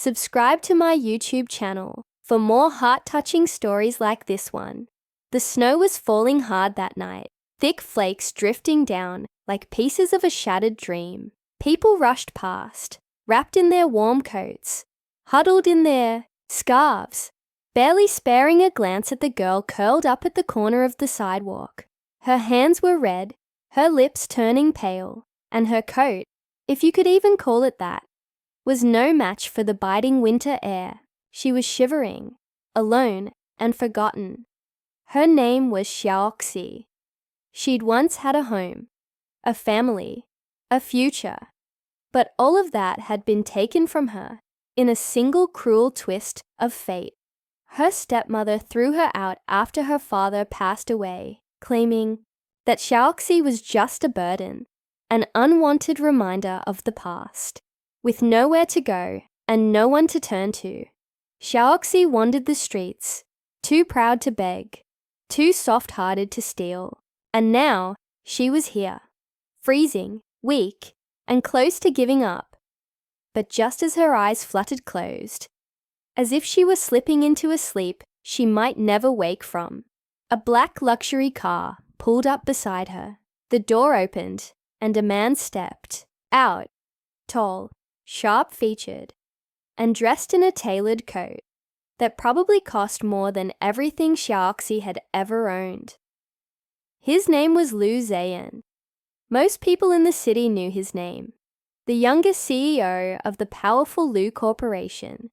Subscribe to my YouTube channel for more heart-touching stories like this one. The snow was falling hard that night, thick flakes drifting down like pieces of a shattered dream. People rushed past, wrapped in their warm coats, huddled in their scarves, barely sparing a glance at the girl curled up at the corner of the sidewalk. Her hands were red, her lips turning pale, and her coat, if you could even call it that, was no match for the biting winter air. She was shivering, alone, and forgotten. Her name was Xiaoxi. She'd once had a home, a family, a future, but all of that had been taken from her in a single cruel twist of fate. Her stepmother threw her out after her father passed away, claiming that Xiaoxi was just a burden, an unwanted reminder of the past. With nowhere to go and no one to turn to, Xiaoxi wandered the streets, too proud to beg, too soft-hearted to steal. And now she was here, freezing, weak, and close to giving up. But just as her eyes fluttered closed, as if she were slipping into a sleep she might never wake from, a black luxury car pulled up beside her. The door opened, and a man stepped out, tall, sharp-featured, and dressed in a tailored coat that probably cost more than everything Xiaoxi had ever owned. His name was Lu Zheyan. Most people in the city knew his name. The youngest CEO of the powerful Lu Corporation.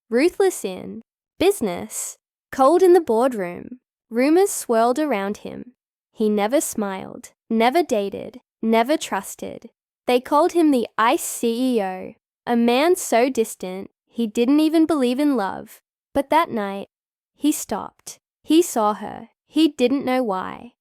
Ruthless in business, cold in the boardroom. Rumors swirled around him. He never smiled, never dated, never trusted. They called him the Ice CEO, a man so distant he didn't even believe in love. But that night, he stopped. He saw her. He didn't know why.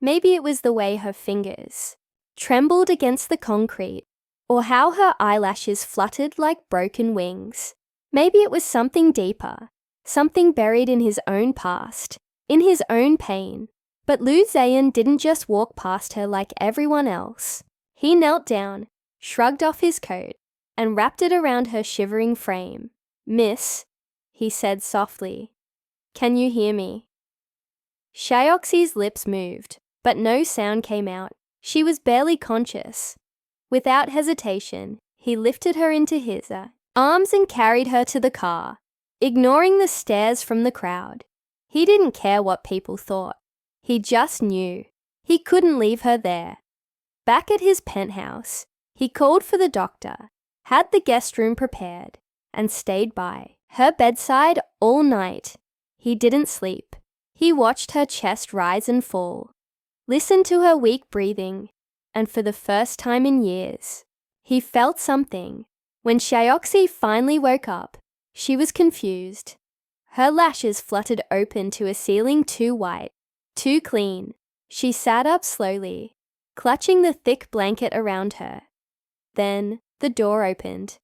Maybe it was the way her fingers trembled against the concrete, or how her eyelashes fluttered like broken wings. Maybe it was something deeper, something buried in his own past, in his own pain. But Lu Zheyan didn't just walk past her like everyone else. He knelt down, shrugged off his coat, and wrapped it around her shivering frame. "Miss," he said softly, "can you hear me?" Xiaoxi's lips moved, but no sound came out. She was barely conscious. Without hesitation, he lifted her into his arms and carried her to the car, ignoring the stares from the crowd. He didn't care what people thought. He just knew. He couldn't leave her there. Back at his penthouse, he called for the doctor, had the guest room prepared, and stayed by her bedside all night. He didn't sleep. He watched her chest rise and fall, listened to her weak breathing, and for the first time in years, he felt something. When Xiaoxi finally woke up, she was confused. Her lashes fluttered open to a ceiling too white, too clean. She sat up slowly, clutching the thick blanket around her. Then the door opened,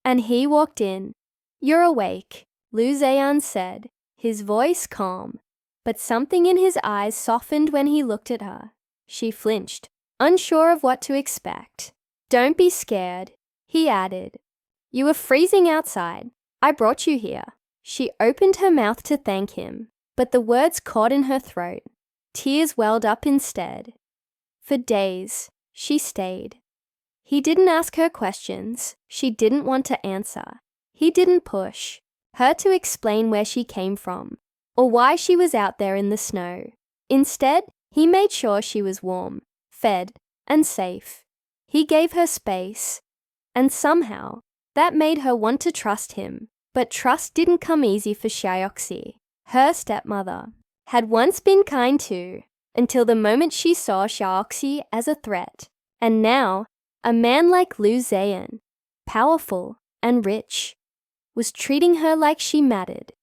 and he walked in. "You're awake," Lu Zheyan said, his voice calm, but something in his eyes softened when he looked at her. She flinched, unsure of what to expect. "Don't be scared," he added. "You were freezing outside. I brought you here." She opened her mouth to thank him, but the words caught in her throat. Tears welled up instead. For days, she stayed. He didn't ask her questions she didn't want to answer. He didn't push her to explain where she came from or why she was out there in the snow. Instead, he made sure she was warm, fed, and safe. He gave her space, and somehow that made her want to trust him. But trust didn't come easy for Xiaoxi. Her stepmother had once been kind too, until the moment she saw Xiaoxi as a threat. And now, a man like Lu Zheyan, powerful and rich, was treating her like she mattered.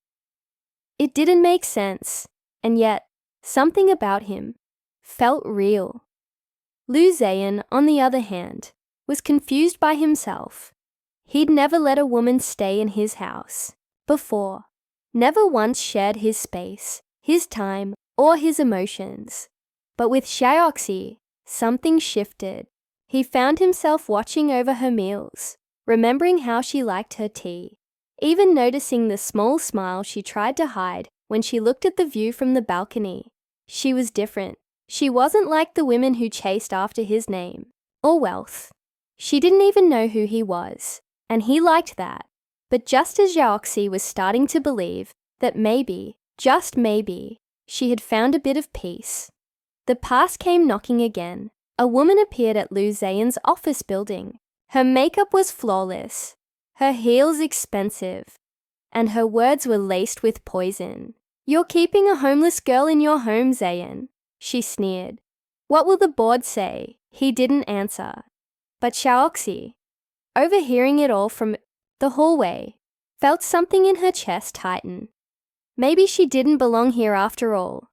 It didn't make sense, and yet something about him felt real. Lu Zheyan, on the other hand, was confused by himself. He'd never let a woman stay in his house before, never once shared his space, his time, or his emotions. But with Xiaoxi, something shifted. He found himself watching over her meals, remembering how she liked her tea. even noticing the small smile she tried to hide when she looked at the view from the balcony. She was different. She wasn't like the women who chased after his name or wealth. She didn't even know who he was, and he liked that. But just as Xiaoxi was starting to believe that maybe, just maybe, she had found a bit of peace, the past came knocking again. A woman appeared at Lu Zhayan's office building. Her makeup was flawless, her heels expensive, and her words were laced with poison. "You're keeping a homeless girl in your home, Zhayan," she sneered. "What will the board say?" He didn't answer. But Xiaoxi, overhearing it all from the hallway, felt something in her chest tighten. Maybe she didn't belong here after all.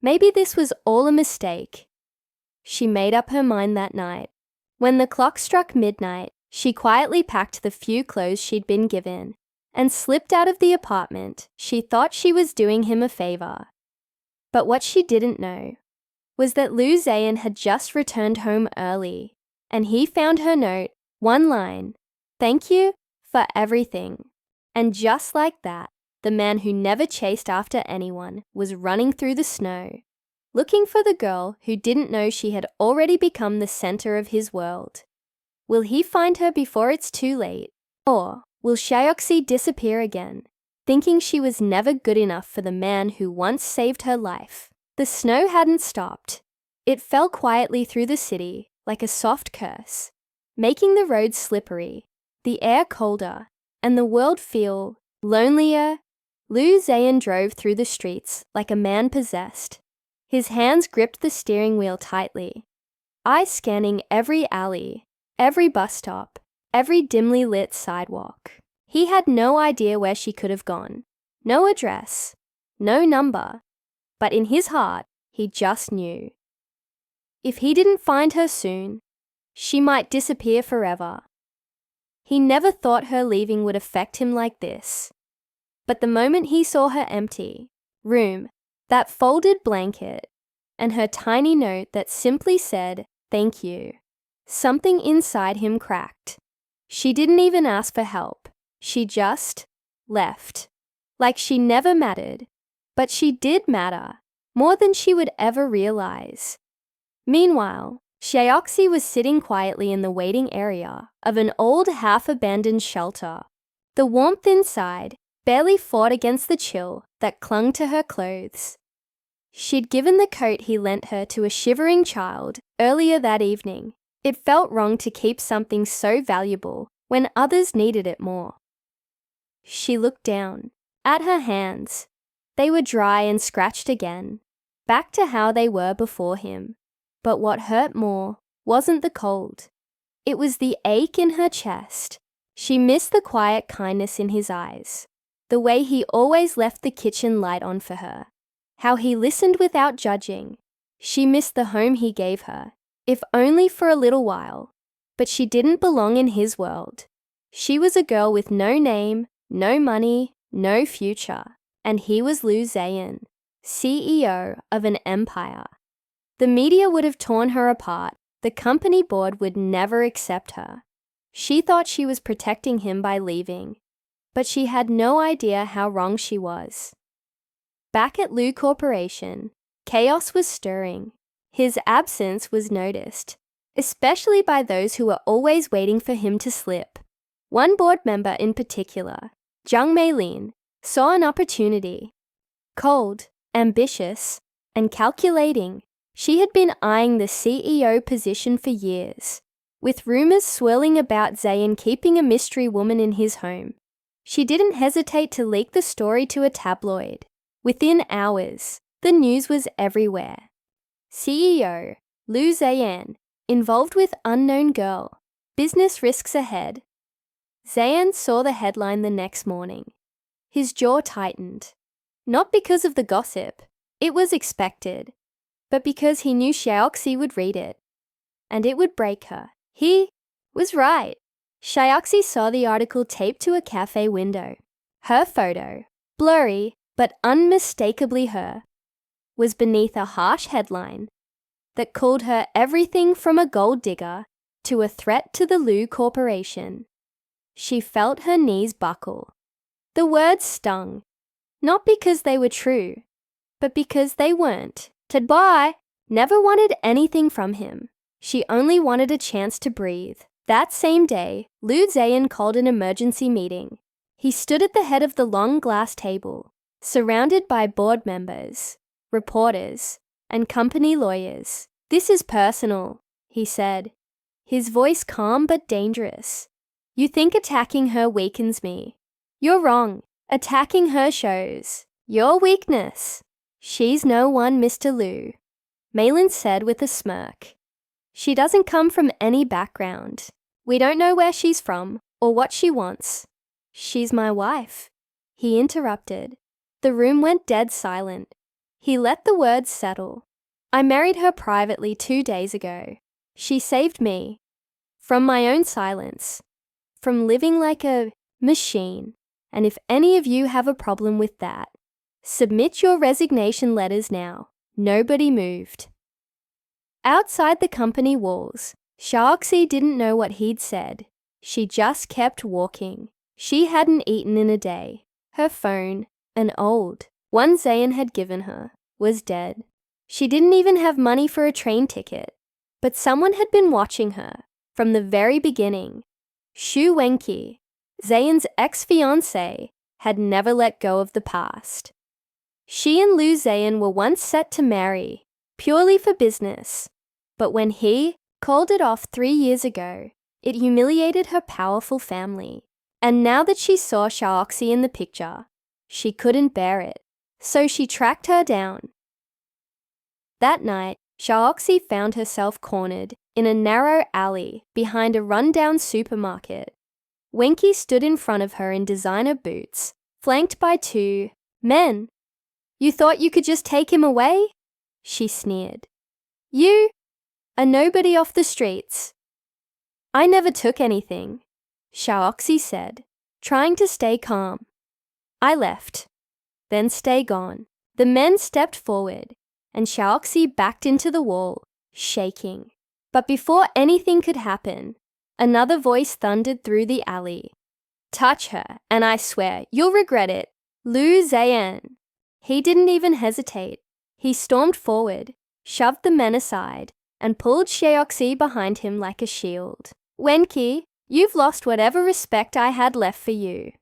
Maybe this was all a mistake. She made up her mind that night. When the clock struck midnight, she quietly packed the few clothes she'd been given and slipped out of the apartment. She thought she was doing him a favor. But what she didn't know was that Lu Zhayan had just returned home early, and he found her note, one line, "Thank you for everything." And just like that, the man who never chased after anyone was running through the snow, looking for the girl who didn't know she had already become the center of his world. Will he find her before it's too late? Or will Xiaoxi disappear again, thinking she was never good enough for the man who once saved her life? The snow hadn't stopped. It fell quietly through the city like a soft curse, making the roads slippery, the air colder, and the world feel lonelier. Lu Zhayan drove through the streets like a man possessed. His hands gripped the steering wheel tightly, eyes scanning every alley, every bus stop, every dimly lit sidewalk. He had no idea where she could have gone, no address, no number, but in his heart, he just knew. If he didn't find her soon, she might disappear forever. He never thought her leaving would affect him like this. But the moment he saw her empty room, that folded blanket, and her tiny note that simply said, "Thank you," something inside him cracked. She didn't even ask for help. She just left. Like she never mattered. But she did matter, more than she would ever realize. Meanwhile, Xiaoxi was sitting quietly in the waiting area of an old half-abandoned shelter. The warmth inside barely fought against the chill that clung to her clothes. She'd given the coat he lent her to a shivering child earlier that evening. It felt wrong to keep something so valuable when others needed it more. She looked down at her hands. They were dry and scratched again, back to how they were before him. But what hurt more wasn't the cold. It was the ache in her chest. She missed the quiet kindness in his eyes, the way he always left the kitchen light on for her, how he listened without judging. She missed the home he gave her, if only for a little while. But she didn't belong in his world. She was a girl with no name, no money, no future. And he was Lu Zhayan, CEO of an empire. The media would have torn her apart. The company board would never accept her. She thought she was protecting him by leaving, but she had no idea how wrong she was. Back at Lu Corporation, chaos was stirring. His absence was noticed, especially by those who were always waiting for him to slip. One board member in particular, Zhang Meilin, saw an opportunity. Cold, ambitious, and calculating, she had been eyeing the CEO position for years, with rumors swirling about Zhayan keeping a mystery woman in his home. She didn't hesitate to leak the story to a tabloid. Within hours, the news was everywhere. CEO Lu Zhayan, involved with unknown girl, business risks ahead. Zhayan saw the headline the next morning. His jaw tightened. Not because of the gossip, it was expected, but because he knew Xiaoxi would read it, and it would break her. He was right. Xiaoxi saw the article taped to a cafe window. Her photo, blurry but unmistakably her, was beneath a harsh headline that called her everything from a gold digger to a threat to the Lu Corporation. She felt her knees buckle. The words stung, not because they were true, but because they weren't. Ted-Bai never wanted anything from him. She only wanted a chance to breathe. That same day, Liu Zayan called an emergency meeting. He stood at the head of the long glass table, surrounded by board members, reporters, and company lawyers. "This is personal," he said, his voice calm but dangerous. "You think attacking her weakens me. You're wrong. Attacking her shows your weakness." "She's no one, Mr. Liu," Malin said with a smirk. "She doesn't come from any background. We don't know where she's from or what she wants. She's my wife." He interrupted. The room went dead silent. He let the words settle. "I married her privately 2 days ago. She saved me from my own silence, from living like a machine. And if any of you have a problem with that, submit your resignation letters now." Nobody moved. Outside the company walls, Xiaoxi didn't know what he'd said. She just kept walking. She hadn't eaten in a day. Her phone, an old one Zayan had given her, was dead. She didn't even have money for a train ticket. But someone had been watching her from the very beginning. Xu Wenqi, Zayan's ex-fiancé, had never let go of the past. She and Liu Zayan were once set to marry, purely for business. But when he called it off 3 years ago, it humiliated her powerful family. And now that she saw Xiaoxi in the picture, she couldn't bear it. So she tracked her down. That night, Xiaoxi found herself cornered in a narrow alley behind a rundown supermarket. Wenqi stood in front of her in designer boots, flanked by 2 men. "You thought you could just take him away?" she sneered. "You? A nobody off the streets." "I never took anything," Xiaoxi said, trying to stay calm. "I left. Then stay gone." The men stepped forward, and Xiaoxi backed into the wall, shaking. But before anything could happen, another voice thundered through the alley. "Touch her, and I swear you'll regret it. Liu Zayan." He didn't even hesitate. He stormed forward, shoved the men aside, and pulled Xiaoxi behind him like a shield. "Wenqi, you've lost whatever respect I had left for you."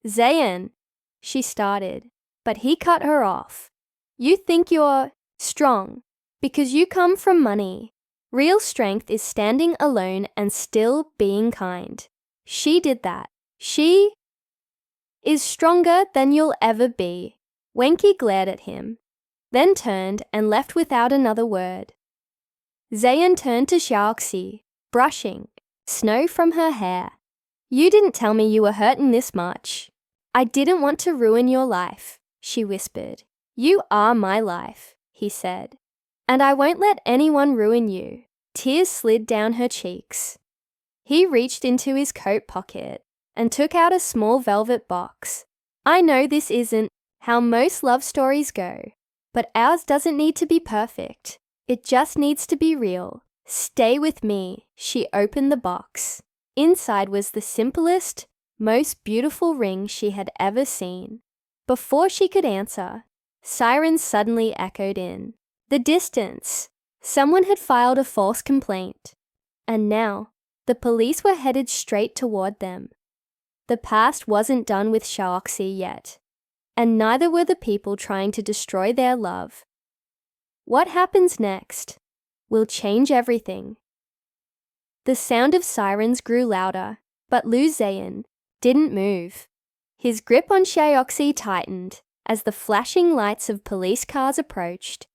"Zayan," she started, but he cut her off. "You think you're strong because you come from money. Real strength is standing alone and still being kind. She did that. She is stronger than you'll ever be." Wenqi glared at him, then turned and left without another word. Zayan turned to Xiaoxi, brushing snow from her hair. "You didn't tell me you were hurting this much." "I didn't want to ruin your life," she whispered. "You are my life," he said. "And I won't let anyone ruin you." Tears slid down her cheeks. He reached into his coat pocket and took out a small velvet box. "I know this isn't how most love stories go, but ours doesn't need to be perfect. It just needs to be real. Stay with me." She opened the box. Inside was the simplest, most beautiful ring she had ever seen. Before she could answer, sirens suddenly echoed in the distance. Someone had filed a false complaint, and now the police were headed straight toward them. The past wasn't done with Xiaoxi yet, and neither were the people trying to destroy their love. What happens next will change everything. The sound of sirens grew louder, but Liu Zayan didn't move. His grip on Xiaoxi tightened as the flashing lights of police cars approached.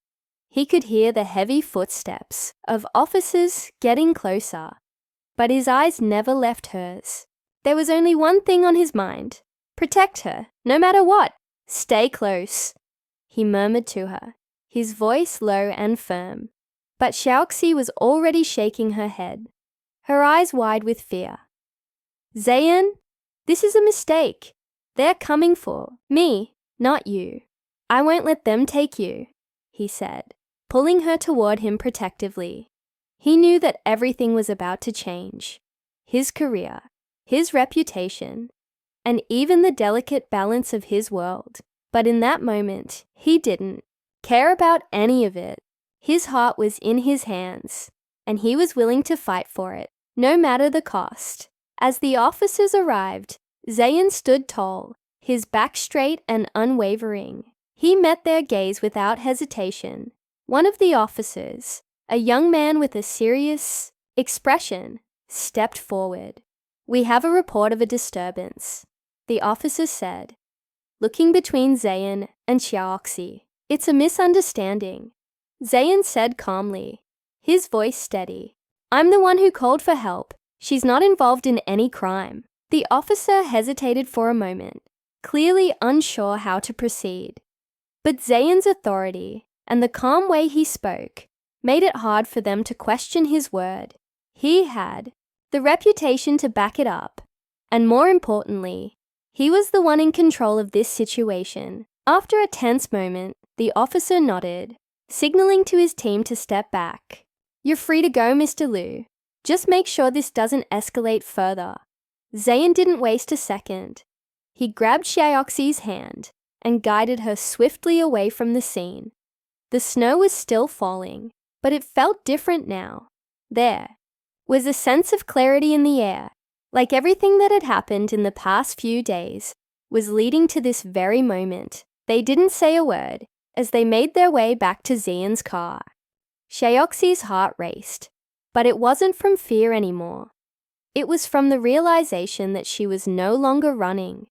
He could hear the heavy footsteps of officers getting closer, but his eyes never left hers. There was only one thing on his mind: protect her, no matter what. "Stay close," he murmured to her, his voice low and firm. But Xiaoxi was already shaking her head, her eyes wide with fear. "Zayan, this is a mistake. They're coming for me, not you. I won't let them take you," he said, pulling her toward him protectively. He knew that everything was about to change. His career, his reputation, and even the delicate balance of his world. But in that moment, he didn't care about any of it. His heart was in his hands, and he was willing to fight for it, no matter the cost. As the officers arrived, Zayn stood tall, his back straight and unwavering. He met their gaze without hesitation. One of the officers, a young man with a serious expression, stepped forward. "We have a report of a disturbance," the officer said, looking between Zayn and Xiaoxi. "It's a misunderstanding," Zayn said calmly, his voice steady. "I'm the one who called for help. She's not involved in any crime." The officer hesitated for a moment, clearly unsure how to proceed. But Zayn's authority and the calm way he spoke made it hard for them to question his word. He had the reputation to back it up, and more importantly, he was the one in control of this situation. After a tense moment, the officer nodded, signaling to his team to step back. "You're free to go, Mr. Liu. Just make sure this doesn't escalate further." Zayn didn't waste a second. He grabbed Xiaoxi's hand and guided her swiftly away from the scene. The snow was still falling, but it felt different now. There was a sense of clarity in the air, like everything that had happened in the past few days was leading to this very moment. They didn't say a word as they made their way back to Zayn's car. Xiaoxi's heart raced, but it wasn't from fear anymore. It was from the realization that she was no longer running.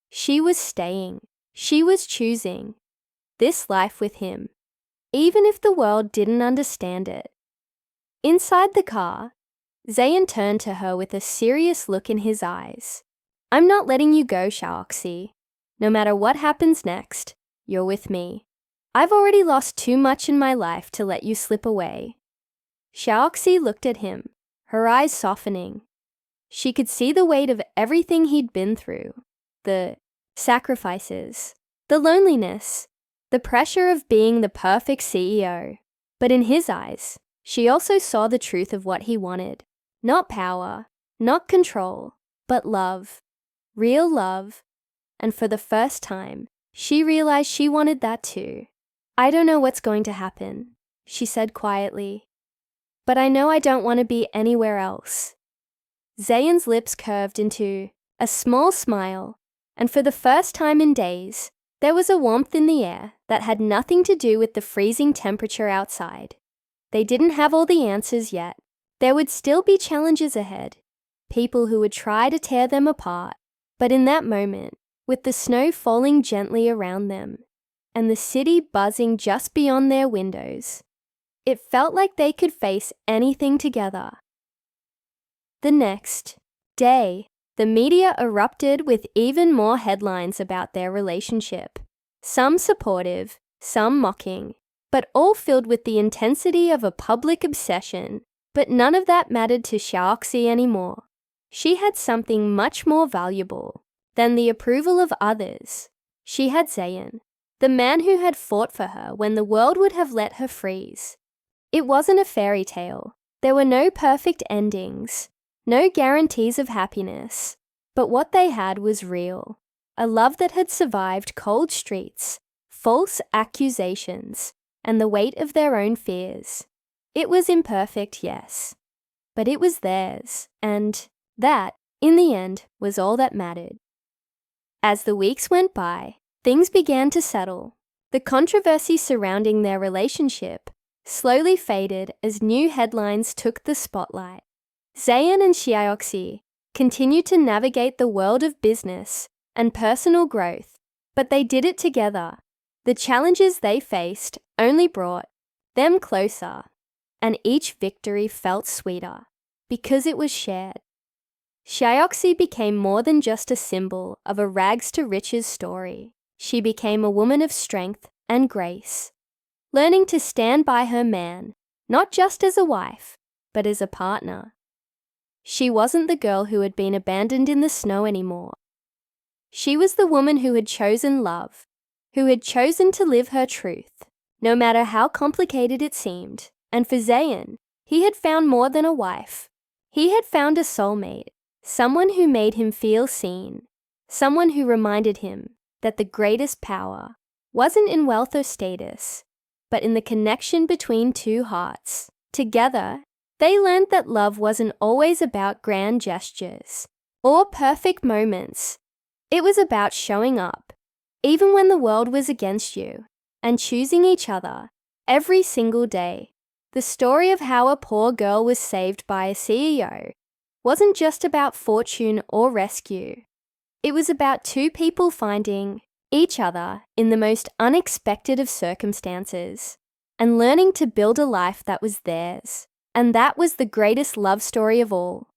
She was staying. She was choosing this life with him, even if the world didn't understand it. Inside the car, Zayn turned to her with a serious look in his eyes. "I'm not letting you go, Xiaoxi. No matter what happens next, you're with me. I've already lost too much in my life to let you slip away." Xiaoxi looked at him, her eyes softening. She could see the weight of everything he'd been through, the sacrifices, the loneliness, the pressure of being the perfect CEO. But in his eyes, she also saw the truth of what he wanted. Not power, not control, but love. Real love. And for the first time, she realized she wanted that too. "I don't know what's going to happen," she said quietly. "But I know I don't want to be anywhere else." Zayn's lips curved into a small smile, and for the first time in days, there was a warmth in the air that had nothing to do with the freezing temperature outside. They didn't have all the answers yet. There would still be challenges ahead, people who would try to tear them apart. But in that moment, with the snow falling gently around them, and the city buzzing just beyond their windows, it felt like they could face anything together. The next day, the media erupted with even more headlines about their relationship. Some supportive, some mocking, but all filled with the intensity of a public obsession. But none of that mattered to Xiaoxi anymore. She had something much more valuable than the approval of others. She had Zayn, the man who had fought for her when the world would have let her freeze. It wasn't a fairy tale. There were no perfect endings, no guarantees of happiness. But what they had was real. A love that had survived cold streets, false accusations, and the weight of their own fears. It was imperfect, yes, but it was theirs, and that, in the end, was all that mattered. As the weeks went by, things began to settle. The controversy surrounding their relationship slowly faded as new headlines took the spotlight. Zayn and Xiaoxi continued to navigate the world of business and personal growth, but they did it together. The challenges they faced only brought them closer, and each victory felt sweeter because it was shared. Xiaoxi became more than just a symbol of a rags to riches story. She became a woman of strength and grace, learning to stand by her man, not just as a wife, but as a partner. She wasn't the girl who had been abandoned in the snow anymore. She was the woman who had chosen love, who had chosen to live her truth, no matter how complicated it seemed. And for Zayn, he had found more than a wife. He had found a soulmate, someone who made him feel seen, someone who reminded him that the greatest power wasn't in wealth or status, but in the connection between two hearts. Together, they learned that love wasn't always about grand gestures or perfect moments. It was about showing up, even when the world was against you, and choosing each other every single day. The story of how a poor girl was saved by a CEO wasn't just about fortune or rescue. It was about two people finding each other in the most unexpected of circumstances and learning to build a life that was theirs. And that was the greatest love story of all.